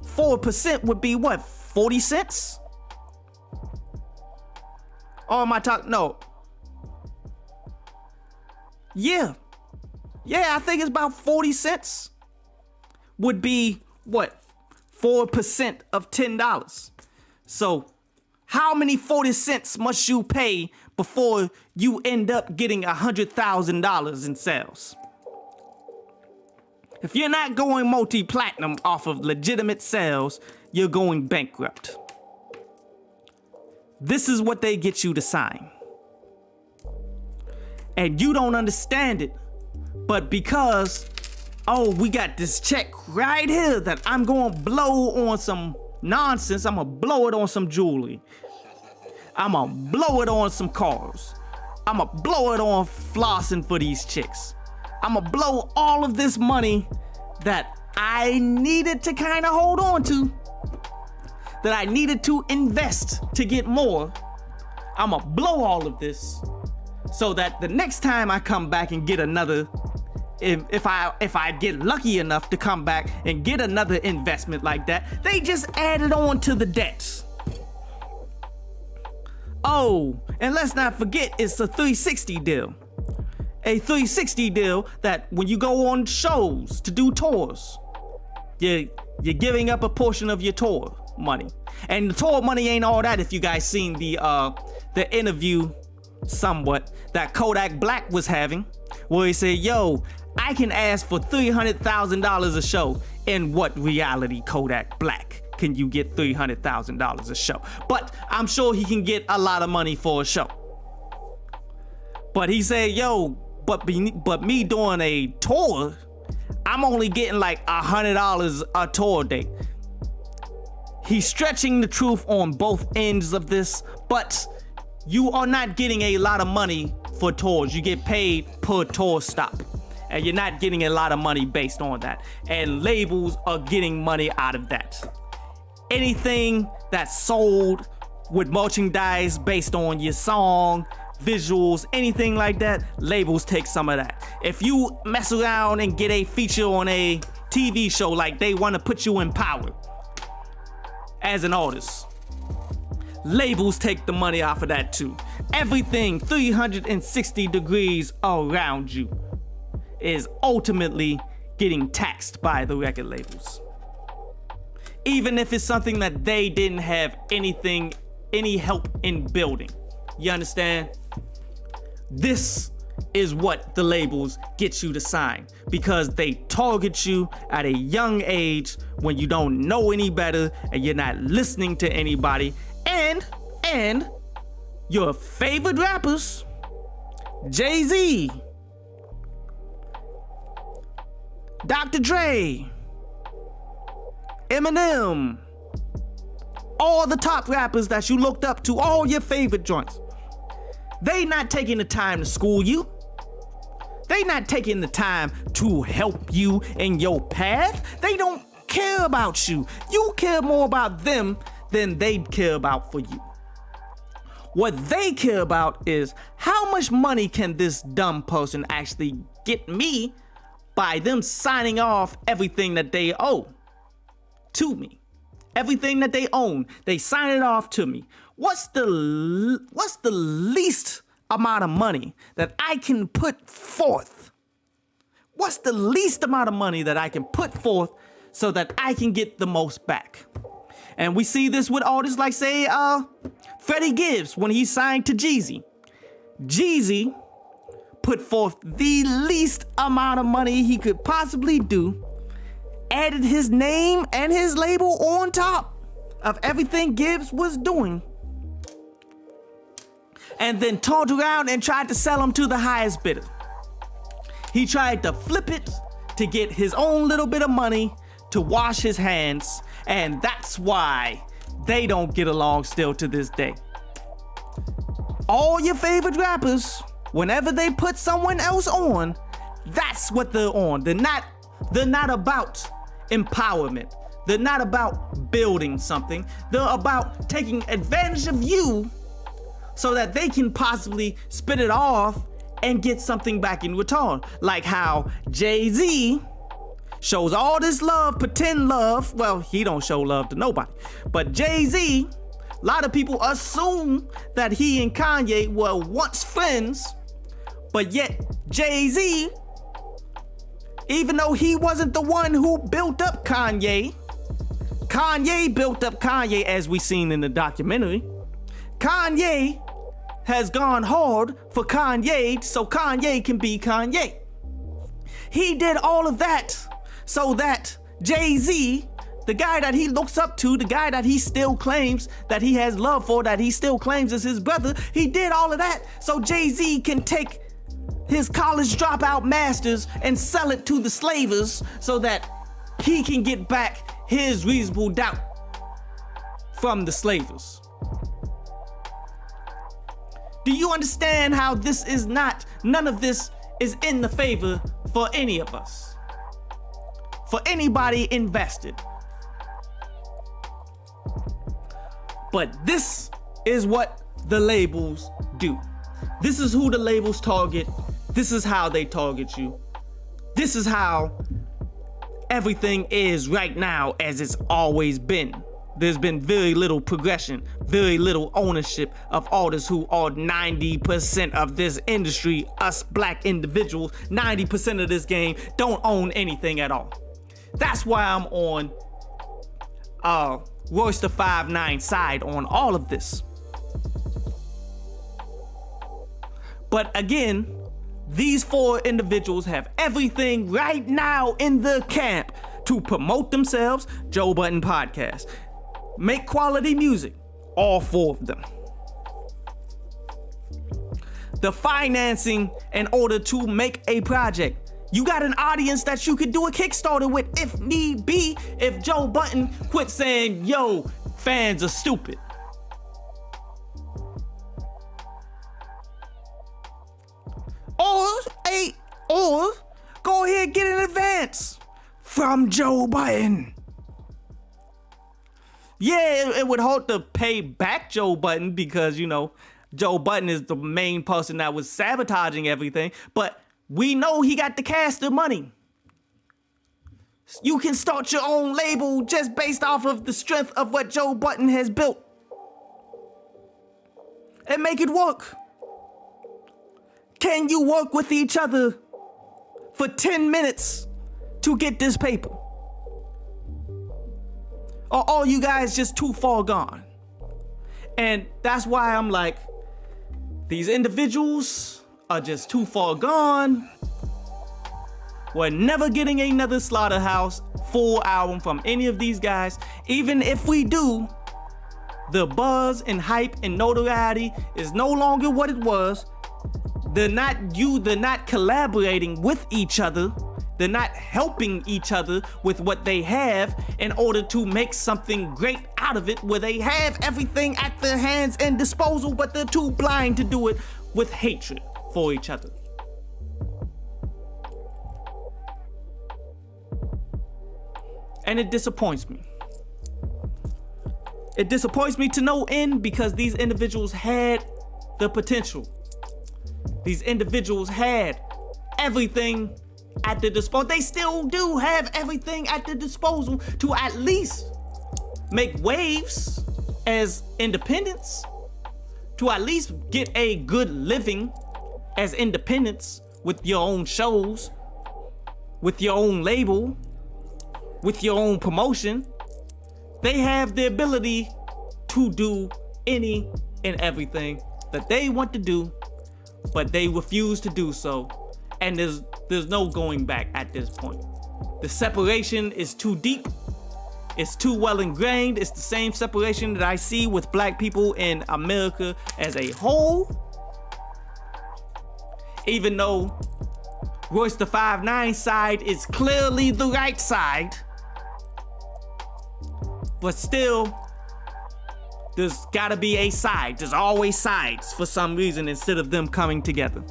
4% would be what? 40 cents? Or am I talking? No. Yeah, I think it's about 40 cents would be what? 4% of $10. So how many 40 cents must you pay before you end up getting $100,000 in sales? If you're not going multi-platinum off of legitimate sales, you're going bankrupt. This is what they get you to sign. And you don't understand it, but because, oh, we got this check right here that I'm going to blow on some nonsense. I'm going to blow it on some jewelry. I'm going to blow it on some cars. I'm going to blow it on flossing for these chicks. I'm going to blow all of this money that I needed to kind of hold on to, that I needed to invest to get more. I'm going to blow all of this so that the next time I come back and get another, if I get lucky enough to come back and get another investment like that, they just add it on to the debts. Oh, and let's not forget, it's a 360 deal. A 360 deal that when you go on shows to do tours, you're giving up a portion of your tour money. And the tour money ain't all that. If you guys seen the interview somewhat that Kodak Black was having, where he said, yo, I can ask for $300,000 a show. In what reality, Kodak Black, can you get $300,000 a show? But I'm sure he can get a lot of money for a show. But he said, yo, but me doing a tour, I'm only getting like $100 a tour date. He's stretching the truth on both ends of this, but you are not getting a lot of money for tours. You get paid per tour stop, and you're not getting a lot of money based on that. And labels are getting money out of that. Anything that's sold with merchandise based on your song, visuals, anything like that, labels take some of that. If you mess around and get a feature on a TV show, like they want to put you in power as an artist, labels take the money off of that too. Everything 360 degrees around you is ultimately getting taxed by the record labels. Even if it's something that they didn't have any help in building. You understand? This is what the labels get you to sign, because they target you at a young age when you don't know any better and you're not listening to anybody. And your favorite rappers, Jay-Z, Dr. Dre, Eminem, all the top rappers that you looked up to, all your favorite joints, they not taking the time to school you. They not taking the time to help you in your path. They don't care about you. You care more about them than they care about for you. What they care about is how much money can this dumb person actually get me by them signing off everything that they owe to me. Everything that they own, they sign it off to me. What's the least amount of money that I can put forth What's the least amount of money that I can put forth so that I can get the most back? And we see this with artists like, say, Freddie Gibbs when he signed to Jeezy. Jeezy put forth the least amount of money he could possibly do, added his name and his label on top of everything Gibbs was doing, and then turned around and tried to sell them to the highest bidder. He tried to flip it to get his own little bit of money to wash his hands, and that's why they don't get along still to this day. All your favorite rappers, whenever they put someone else on, that's what they're on. They're not about empowerment. They're not about building something. They're about taking advantage of you so that they can possibly spit it off and get something back in return. Like how Jay-Z shows all this love, pretend love. Well, he don't show love to nobody. But Jay-Z, a lot of people assume that he and Kanye were once friends, but yet Jay-Z, even though he wasn't the one who built up Kanye, Kanye built up Kanye, as we seen in the documentary. Kanye has gone hard for Kanye so Kanye can be Kanye. He did all of that so that Jay-Z, the guy that he looks up to, the guy that he still claims that he has love for, that he still claims is his brother, he did all of that so Jay-Z can take his college dropout masters and sell it to the slavers so that he can get back his reasonable doubt from the slavers. Do you understand how none of this is in the favor for any of us? For anybody invested? But this is what the labels do. This is who the labels target. This is how they target you. This is how everything is right now, as it's always been. There's been very little progression, very little ownership of artists who are 90% of this industry. Us black individuals, 90% of this game don't own anything at all. That's why I'm on Royce the 5'9" side on all of this. But again, these four individuals have everything right now in the camp to promote themselves. Joe Budden Podcast. Make quality music. All four of them. The financing in order to make a project. You got an audience that you could do a Kickstarter with if need be, if Joe Budden quit saying, yo, fans are stupid. Or go ahead and get an advance from Joe Budden. Yeah, it would hurt to pay back Joe Budden because, you know, Joe Budden is the main person that was sabotaging everything. But we know he got the cash the money. You can start your own label just based off of the strength of what Joe Budden has built. And make it work. Can you work with each other for 10 minutes to get this paper? Or are you guys just too far gone? And that's why I'm like, these individuals are just too far gone. We're never getting another Slaughterhouse full album from any of these guys. Even if we do, the buzz and hype and notoriety is no longer what it was. They're not collaborating with each other. They're not helping each other with what they have in order to make something great out of it, where they have everything at their hands and disposal, but they're too blind to do it with hatred for each other. And it disappoints me. It disappoints me to no end because these individuals had the potential. These individuals had everything at the disposal. They still do have everything at the disposal to at least make waves as independents, to at least get a good living as independents with your own shows, with your own label, with your own promotion, they have the ability to do any and everything that they want to do, but they refuse to do so. And there's no going back at this point. The separation is too deep. It's too well ingrained. It's the same separation that I see with black people in America as a whole. Even though Royce the 5'9" side is clearly the right side, but still, there's gotta be a side. There's always sides for some reason instead of them coming together.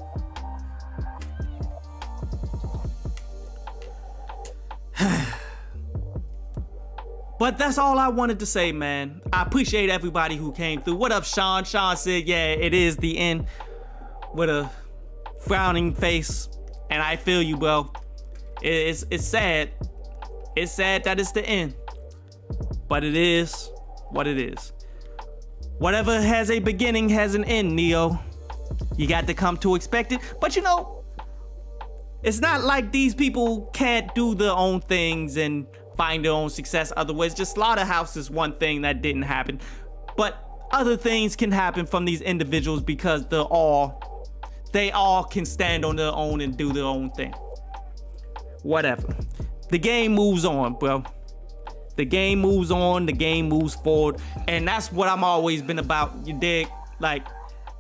But that's all I wanted to say, man. I appreciate everybody who came through. What up, Sean? Sean said, yeah, it is the end, with a frowning face. And I feel you, bro. It's sad. It's sad that it's the end. But it is what it is. Whatever has a beginning has an end, Neo. You got to come to expect it. But you know, it's not like these people can't do their own things and find their own success other ways. Just Slaughterhouse is one thing that didn't happen. But other things can happen from these individuals because they all can stand on their own and do their own thing. Whatever. The game moves on, bro. The game moves on, the game moves forward. And that's what I'm always been about, you dig? Like,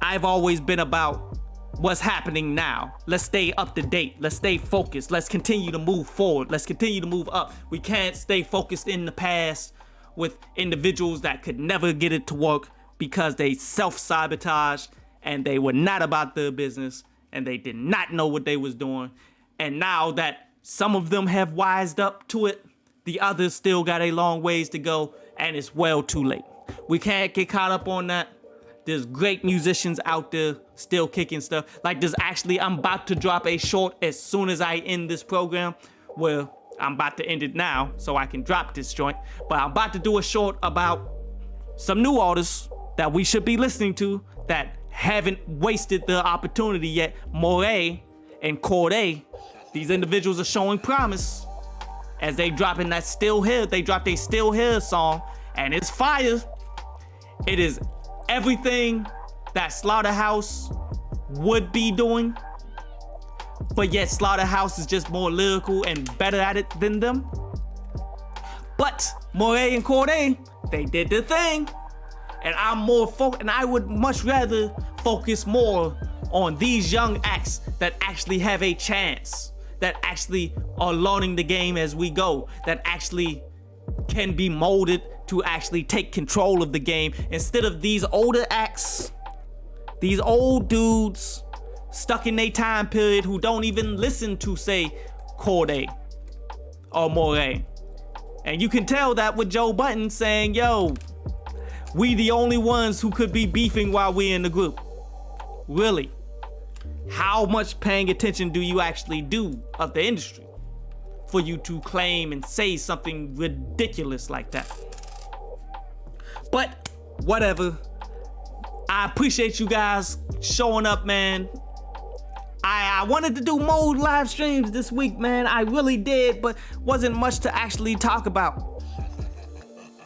I've always been about what's happening now. Let's stay up to date. Let's stay focused. Let's continue to move forward. Let's continue to move up. We can't stay focused in the past with individuals that could never get it to work because they self-sabotage and they were not about their business and they did not know what they was doing. And now that some of them have wised up to it, the others still got a long ways to go, and it's well too late. We can't get caught up on that. There's great musicians out there still kicking stuff. Like I'm about to drop a short as soon as I end this program. Well, I'm about to end it now so I can drop this joint. But I'm about to do a short about some new artists that we should be listening to that haven't wasted their opportunity yet. Moray and Corday, these individuals are showing promise as they dropping that Still Here. They dropped a Still Here song, and it's fire. It is everything that Slaughterhouse would be doing, but yet Slaughterhouse is just more lyrical and better at it than them. But Moray and Corday, they did their thing, and I'm more and I would much rather focus more on these young acts that actually have a chance, that actually are learning the game as we go, that actually can be molded to actually take control of the game, instead of these older acts, these old dudes stuck in their time period who don't even listen to, say, Corday or Moray. And you can tell that with Joe Budden saying, yo, we the only ones who could be beefing while we're in the group. Really? How much paying attention do you actually do of the industry for you to claim and say something ridiculous like that? But whatever. I appreciate you guys showing up, man. I wanted to do more live streams this week, man. I really did, but wasn't much to actually talk about.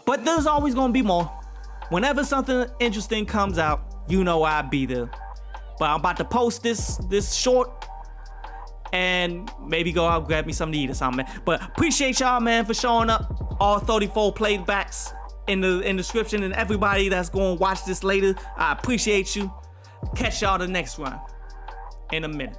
But there's always gonna be more. Whenever something interesting comes out, you know I'll be there. But I'm about to post this short and maybe go out grab me something to eat or something, man. But appreciate y'all, man, for showing up. All 34 playbacks in the description, and everybody that's going to watch this later, I appreciate you. Catch y'all the next one in a minute.